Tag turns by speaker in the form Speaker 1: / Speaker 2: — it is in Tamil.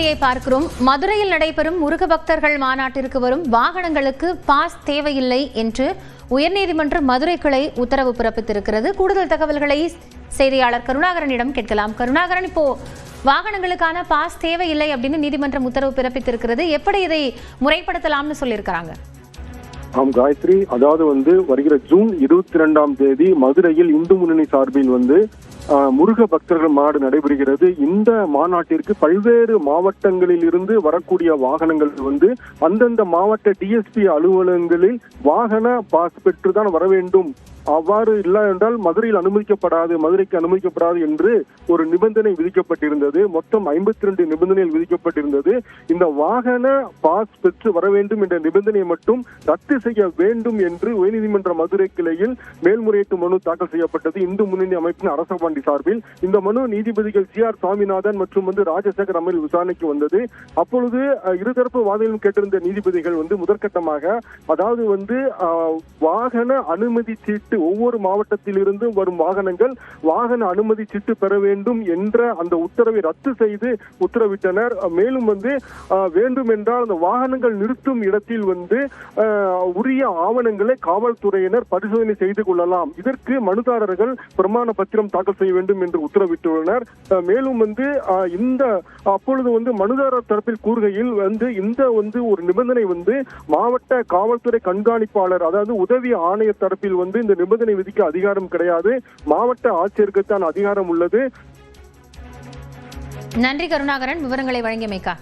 Speaker 1: செய்தியை பார்க்கிறோம். மதுரையில் நடைபெறும் முருக பக்தர்கள் மாநாட்டிற்கு வரும் வாகனங்களுக்கு பாஸ் தேவையில்லை என்று உயர்நீதிமன்ற மதுரை கிளை உத்தரவு பிறப்பித்திருக்கிறது. கூடுதல் தகவல்களை செய்தியாளர் கருணாகரனிடம் கேட்கலாம். கருணாகரன், இப்போ வாகனங்களுக்கான பாஸ் தேவையில்லை அப்படின்னு நீதிமன்றம் உத்தரவு பிறப்பித்திருக்கிறது. எப்படி இதை முறைப்படுத்தலாம்னு சொல்லியிருக்கிறாங்க?
Speaker 2: ஆம் காயத்ரி, அதாவது வருகிற ஜூன் 22ஆம் தேதி மதுரையில் இந்து முன்னணி சார்பில் முருக பக்தர்கள் மாநாடு நடைபெறுகிறது. இந்த மாநாட்டிற்கு பல்வேறு மாவட்டங்களில் இருந்து வரக்கூடிய வாகனங்கள் அந்தந்த மாவட்ட டிஎஸ்பி அலுவலகங்களில் வாகன பாஸ் பெற்றுதான் வர வேண்டும். அவ்வாறு இல்லை என்றால் மதுரைக்கு அனுமதிக்கப்படாது என்று ஒரு நிபந்தனை விதிக்கப்பட்டிருந்தது. மொத்தம் 52 நிபந்தனைகள் விதிக்கப்பட்டிருந்தது. இந்த வாகன பாஸ் பெற்று வர வேண்டும் என்ற நிபந்தனையை மட்டும் ரத்து செய்ய வேண்டும் என்று உயர்நீதிமன்ற மதுரை கிளையில் மேல்முறையீட்டு மனு தாக்கல் செய்யப்பட்டது. இந்து முன்னணி அமைப்பின் அரசபாண்டி சார்பில் இந்த மனு நீதிபதிகள் CR சுவாமிநாதன் மற்றும் ராஜசேகர் அமர்வில் விசாரணைக்கு வந்தது. அப்பொழுது இருதரப்பு வாதங்களும் கேட்டிருந்த நீதிபதிகள் முதற்கட்டமாக அதாவது வாகன அனுமதி சீட்டு ஒவ்வொரு மாவட்டத்தில் இருந்து வரும் வாகனங்கள் வாகன அனுமதி சீட்டு பெற வேண்டும் என்ற அந்த உத்தரவை ரத்து செய்து உத்தரவிட்டனர். மேலும் வேண்டும் என்றால் அந்த வாகனங்கள் நிறுத்தும் இடத்தில் உரிய ஆவணங்களை காவல்துறையினர் பரிசோதனை செய்து கொள்ளலாம். இதற்கு மனுதாரர்கள் பிரமாண பத்திரம் தாக்கல் செய்ய வேண்டும் என்று உத்தரவிட்டுள்ளனர். மேலும் இந்த அப்பொழுது மனுதாரர் தரப்பில் கூறுகையில் இந்த ஒரு நிபந்தனை மாவட்ட காவல்துறை கண்காணிப்பாளர் அதாவது உதவி ஆணையர் தரப்பில் இந்த நிபந்தனை விதிக்க அதிகாரம் கிடையாது. மாவட்ட ஆட்சியருக்கு தான் அதிகாரம் உள்ளது.
Speaker 1: நன்றி கருணாகரன், விவரங்களை வழங்கியமைக்காக.